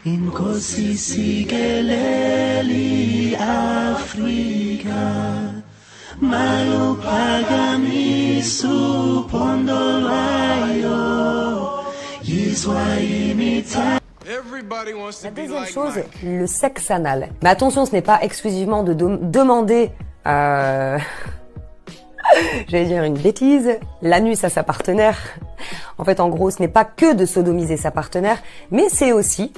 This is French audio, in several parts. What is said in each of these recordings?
Inkosi sigeleli Afrika Mayo pagamisu pondolayo Yiswa imita. La deuxième chose, le sexe anal. Mais attention, ce n'est pas exclusivement de demander, j'allais dire une bêtise, l'anus à sa partenaire. En fait, en gros, ce n'est pas que de sodomiser sa partenaire, mais c'est aussi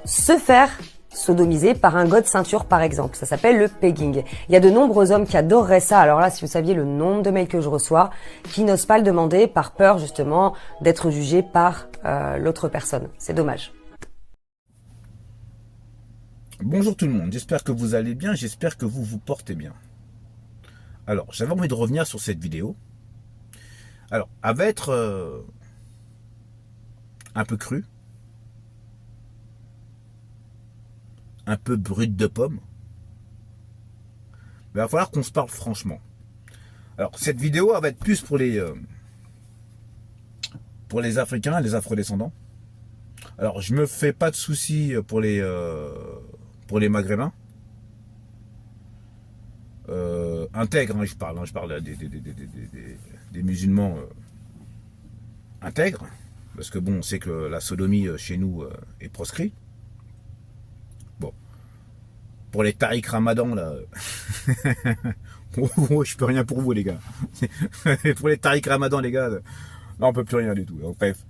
se faire sodomiser par un gars de ceinture, par exemple. Ça s'appelle le pegging. Il y a de nombreux hommes qui adoreraient ça. Alors là, si vous saviez le nombre de mails que je reçois, qui n'osent pas le demander par peur, justement, d'être jugés par l'autre personne. C'est dommage. Bonjour tout le monde, j'espère que vous allez bien, j'espère que vous vous portez bien. Alors, j'avais envie de revenir sur cette vidéo. Alors, elle va être un peu crue, un peu brute de pomme. Mais il va falloir qu'on se parle franchement. Alors, cette vidéo, elle va être plus pour les Africains, les Afro-descendants. Alors, je me fais pas de soucis pour les Maghrébins. Intègres, hein, je parle des musulmans intègres, parce que bon, on sait que la sodomie chez nous est proscrit. Bon, pour les Tariq Ramadan là, je peux rien pour vous les gars. Pour les Tariq Ramadan les gars, là, on peut plus rien du tout. Donc, bref,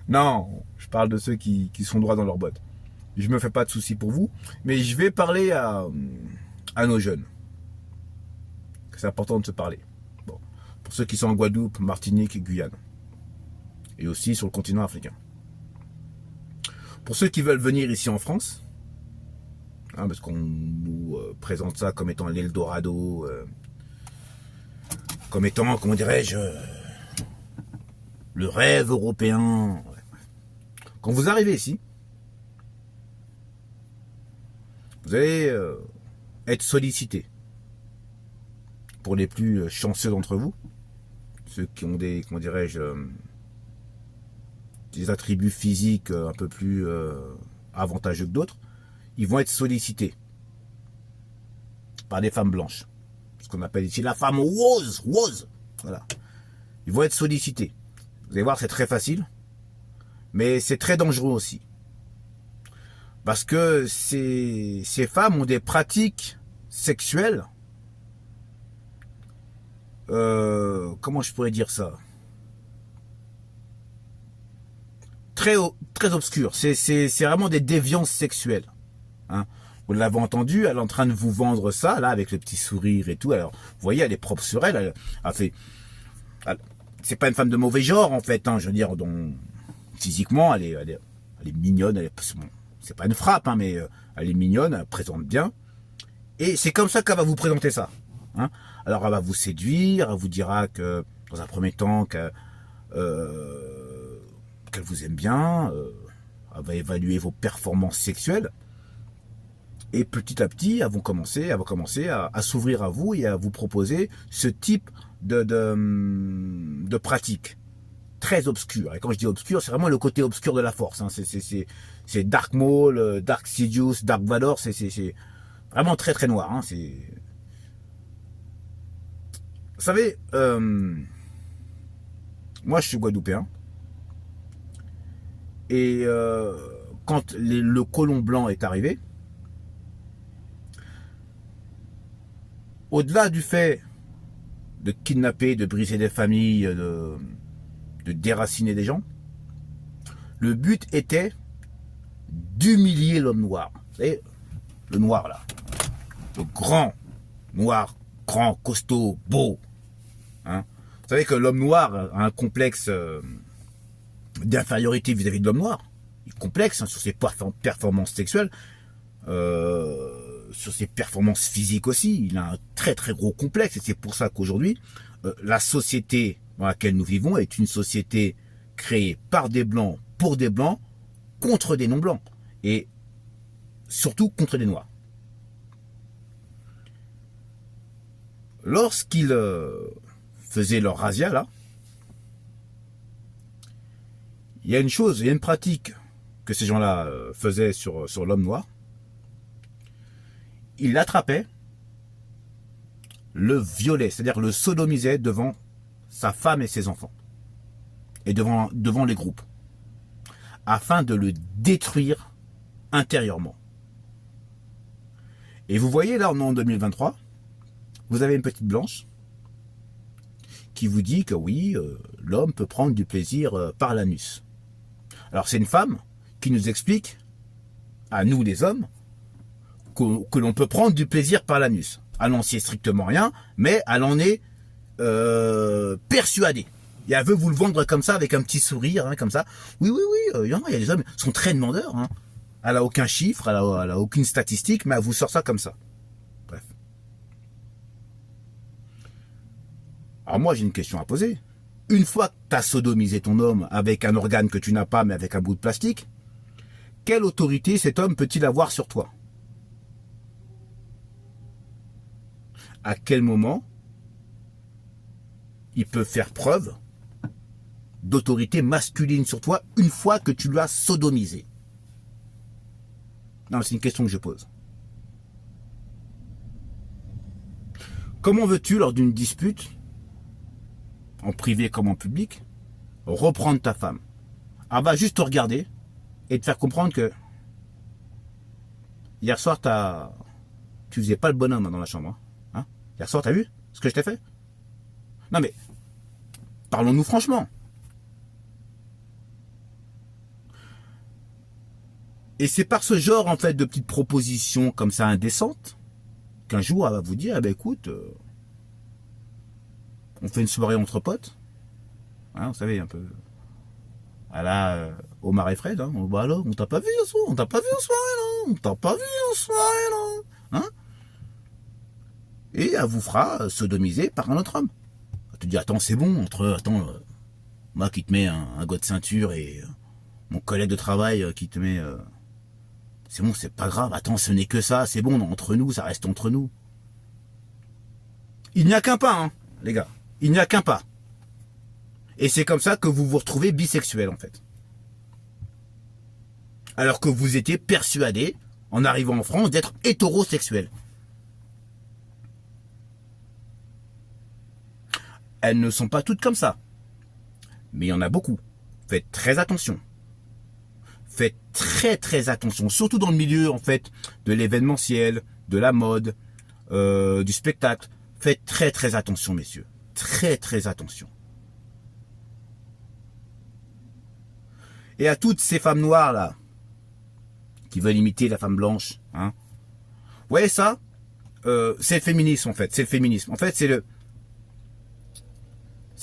non, je parle de ceux qui sont droits dans leurs bottes. Je me fais pas de soucis pour vous, mais je vais parler à nos jeunes. C'est important de se parler. Bon, pour ceux qui sont en Guadeloupe, Martinique, Guyane. Et aussi sur le continent africain. Pour ceux qui veulent venir ici en France, hein, parce qu'on nous présente ça comme étant l'Eldorado, comme étant, comment dirais-je, le rêve européen. Quand vous arrivez ici, vous allez être sollicité. Pour les plus chanceux d'entre vous, ceux qui ont des, comment dirais-je, des attributs physiques un peu plus avantageux que d'autres, ils vont être sollicités par des femmes blanches. Ce qu'on appelle ici la femme rose. Voilà. Ils vont être sollicités. Vous allez voir, c'est très facile, mais c'est très dangereux aussi. Parce que ces femmes ont des pratiques sexuelles. Comment je pourrais dire ça? Très obscur. C'est vraiment des déviances sexuelles. Hein. Vous l'avez entendu, elle est en train de vous vendre ça, là, avec le petit sourire et tout. Alors, vous voyez, elle est propre sur elle. C'est pas une femme de mauvais genre, en fait. Hein, je veux dire, physiquement, elle est mignonne. C'est pas une frappe, hein, mais elle est mignonne, elle présente bien. Et c'est comme ça qu'elle va vous présenter ça. Hein. Alors elle va vous séduire, elle vous dira que dans un premier temps qu'elle vous aime bien, elle va évaluer vos performances sexuelles et petit à petit elle va commencer à s'ouvrir à vous et à vous proposer ce type de pratique très obscure. Et quand je dis obscure, c'est vraiment le côté obscur de la force. Hein. C'est Dark Maul, Dark Sidious, Dark Vador, c'est vraiment très noir. Hein. Vous savez, moi je suis guadeloupéen et quand le colon blanc est arrivé, au-delà du fait de kidnapper, de briser des familles, de déraciner des gens, le but était d'humilier l'homme noir. Vous savez, le noir là, le grand noir, grand, costaud, beau. Hein. Vous savez que l'homme noir a un complexe d'infériorité vis-à-vis de l'homme noir. Il est complexe hein, sur ses performances sexuelles, sur ses performances physiques aussi. Il a un très gros complexe et c'est pour ça qu'aujourd'hui, la société dans laquelle nous vivons est une société créée par des blancs, pour des blancs, contre des non-blancs et surtout contre des noirs. Lorsqu'ils faisaient leur razzia là, il y a une chose, il y a une pratique que ces gens-là faisaient sur l'homme noir. Ils l'attrapaient, le violaient, c'est-à-dire le sodomisaient devant sa femme et ses enfants, et devant les groupes, afin de le détruire intérieurement. Et vous voyez, là, on est en 2023, vous avez une petite blanche qui vous dit que oui, l'homme peut prendre du plaisir par l'anus. Alors c'est une femme qui nous explique, à nous les hommes, que l'on peut prendre du plaisir par l'anus. Elle n'en sait strictement rien, mais elle en est persuadée. Et elle veut vous le vendre comme ça, avec un petit sourire, hein, comme ça. Oui, il y a des hommes qui sont très demandeurs. Hein. Elle n'a aucun chiffre, elle a aucune statistique, mais elle vous sort ça comme ça. Bref. Alors moi, j'ai une question à poser. Une fois que tu as sodomisé ton homme avec un organe que tu n'as pas, mais avec un bout de plastique, quelle autorité cet homme peut-il avoir sur toi? À quel moment il peut faire preuve d'autorité masculine sur toi une fois que tu l'as sodomisé? Non, c'est une question que je pose. Comment veux-tu, lors d'une dispute, en privé comme en public, reprendre ta femme? Elle va juste te regarder et te faire comprendre que hier soir, tu faisais pas le bonhomme dans la chambre. Hein? Hier soir, t'as vu ce que je t'ai fait? Non mais, parlons-nous franchement. Et c'est par ce genre, en fait, de petites propositions comme ça indécentes, qu'un jour, elle va vous dire, eh ben écoute, on fait une soirée entre potes. Hein, vous savez, un peu... Voilà, Omar et Fred, hein, bah alors, on t'a pas vu ce soir, on t'a pas vu en soirée, là, on t'a pas vu en soirée, là, hein? Et elle vous fera sodomiser par un autre homme. Elle te dit, attends, c'est bon, moi qui te mets un gars de ceinture et mon collègue de travail qui te met... c'est bon, c'est pas grave, attends, ce n'est que ça, c'est bon, entre nous, ça reste entre nous. Il n'y a qu'un pas, hein, les gars, il n'y a qu'un pas. Et c'est comme ça que vous vous retrouvez bisexuel, en fait. Alors que vous étiez persuadé, en arrivant en France, d'être hétérosexuel. Elles ne sont pas toutes comme ça. Mais il y en a beaucoup. Faites très attention. Faites très très attention. Surtout dans le milieu, en fait, de l'événementiel, de la mode, du spectacle. Faites très très attention, messieurs. Très très attention. Et à toutes ces femmes noires, là, qui veulent imiter la femme blanche, hein. Ouais, ça, c'est le féminisme, en fait. C'est le féminisme. En fait, c'est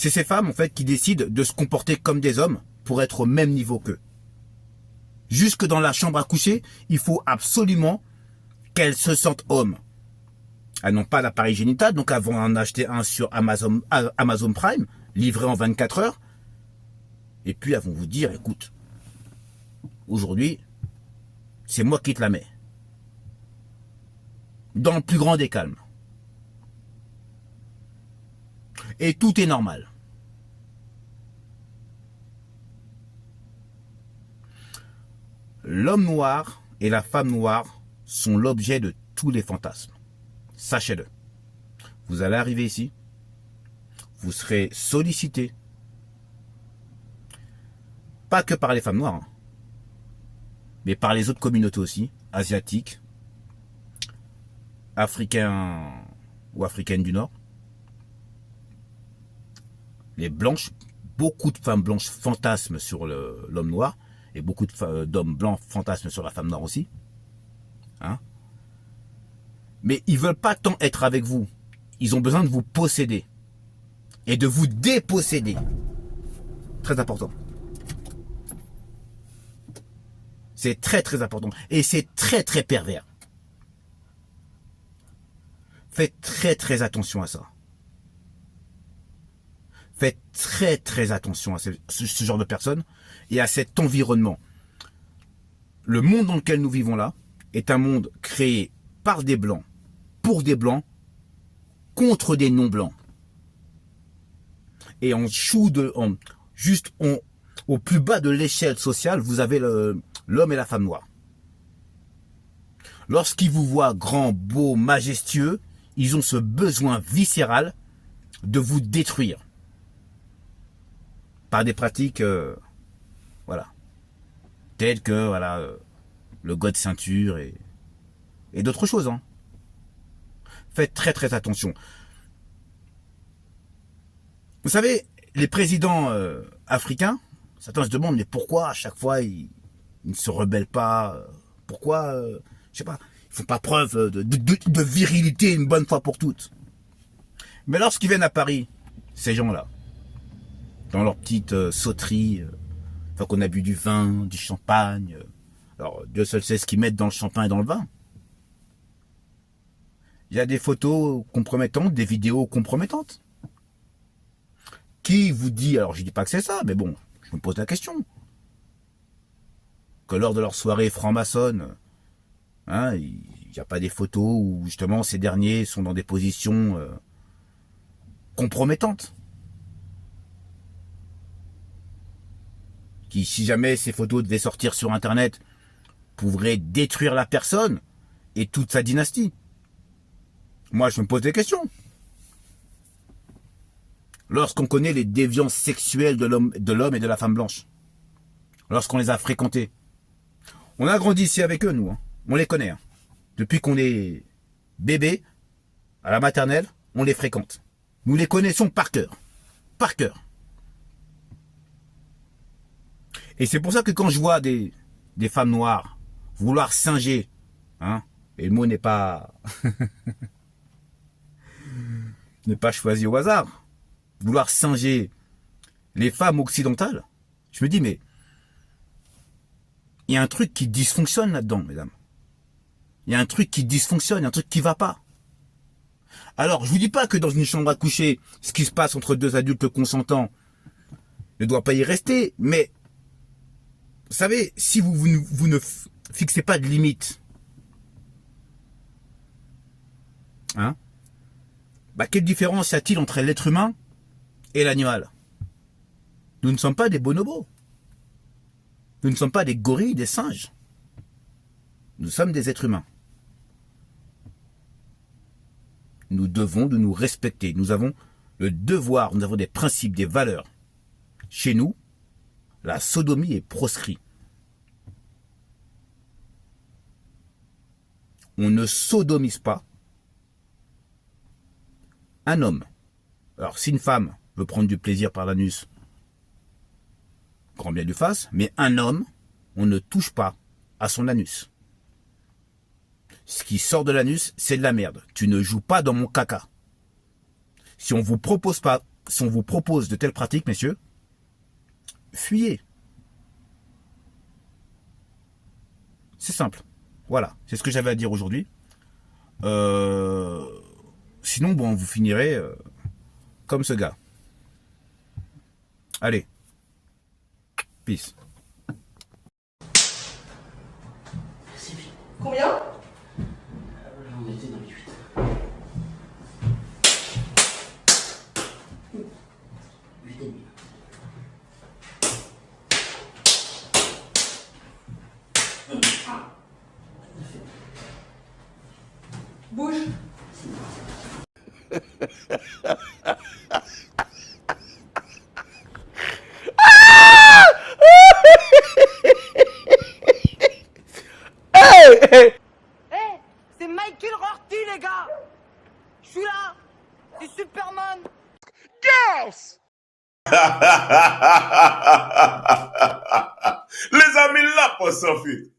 ces femmes, en fait, qui décident de se comporter comme des hommes pour être au même niveau qu'eux. Jusque dans la chambre à coucher, il faut absolument qu'elles se sentent hommes. Elles n'ont pas d'appareil génital, donc elles vont en acheter un sur Amazon Prime, livré en 24 heures. Et puis elles vont vous dire, écoute, aujourd'hui, c'est moi qui te la mets. Dans le plus grand des calmes. Et tout est normal. L'homme noir et la femme noire sont l'objet de tous les fantasmes. Sachez-le. Vous allez arriver ici, vous serez sollicité, pas que par les femmes noires, hein, mais par les autres communautés aussi, asiatiques, africains ou africaines du Nord. Les blanches, beaucoup de femmes blanches fantasment sur l'homme noir, et beaucoup d'hommes blancs fantasment sur la femme noire aussi. Hein? Mais ils veulent pas tant être avec vous. Ils ont besoin de vous posséder. Et de vous déposséder. Très important. C'est très très important. Et c'est très très pervers. Faites très très attention à ça. Faites très très attention à ce genre de personnes et à cet environnement. Le monde dans lequel nous vivons là est un monde créé par des blancs, pour des blancs, contre des non-blancs. Et au plus bas de l'échelle sociale, vous avez l'homme et la femme noire. Lorsqu'ils vous voient grand, beau, majestueux, ils ont ce besoin viscéral de vous détruire. Par des pratiques, voilà, telles que voilà, le god ceinture et d'autres choses. Hein. Faites très très attention. Vous savez, les présidents africains, certains se demandent mais pourquoi à chaque fois ils ne se rebellent pas, pourquoi, je sais pas, ils font pas preuve de virilité une bonne fois pour toutes. Mais lorsqu'ils viennent à Paris, ces gens-là, dans leur petite sauterie, enfin qu'on a bu du vin, du champagne, alors Dieu seul sait ce qu'ils mettent dans le champagne et dans le vin. Il y a des photos compromettantes, des vidéos compromettantes. Qui vous dit, alors je dis pas que c'est ça, mais bon, je me pose la question, que lors de leur soirée franc-maçonne, hein, il n'y a pas des photos où justement ces derniers sont dans des positions compromettantes. Qui, si jamais ces photos devaient sortir sur Internet, pourraient détruire la personne et toute sa dynastie. Moi, je me pose des questions. Lorsqu'on connaît les déviances sexuelles de l'homme et de la femme blanche, lorsqu'on les a fréquentés, on a grandi ici avec eux, nous. Hein. On les connaît. Hein. Depuis qu'on est bébé, à la maternelle, on les fréquente. Nous les connaissons par cœur. Par cœur. Et c'est pour ça que quand je vois des femmes noires vouloir singer, hein, et le mot n'est pas n'est pas choisi au hasard, vouloir singer les femmes occidentales, je me dis mais il y a un truc qui dysfonctionne là-dedans, mesdames. Il y a un truc qui dysfonctionne, il y a un truc qui va pas. Alors, je vous dis pas que dans une chambre à coucher, ce qui se passe entre deux adultes consentants ne doit pas y rester, mais vous savez, si vous ne fixez pas de limite, hein, bah quelle différence y a-t-il entre l'être humain et l'animal? Nous ne sommes pas des bonobos. Nous ne sommes pas des gorilles, des singes. Nous sommes des êtres humains. Nous devons de nous respecter. Nous avons le devoir, nous avons des principes, des valeurs. Chez nous, la sodomie est proscrite. On ne sodomise pas un homme. Alors, si une femme veut prendre du plaisir par l'anus, grand bien lui fasse, mais un homme, on ne touche pas à son anus. Ce qui sort de l'anus, c'est de la merde. Tu ne joues pas dans mon caca. Si on vous propose de telles pratiques, messieurs, fuyez. C'est simple. Voilà, c'est ce que j'avais à dire aujourd'hui. Sinon, bon, vous finirez comme ce gars. Allez. Peace. Combien? On était dans les 8. Huit et demi. Bouge. C'est Michael Rorty, les gars. Je suis là. C'est Superman. Les amis là pour Sophie.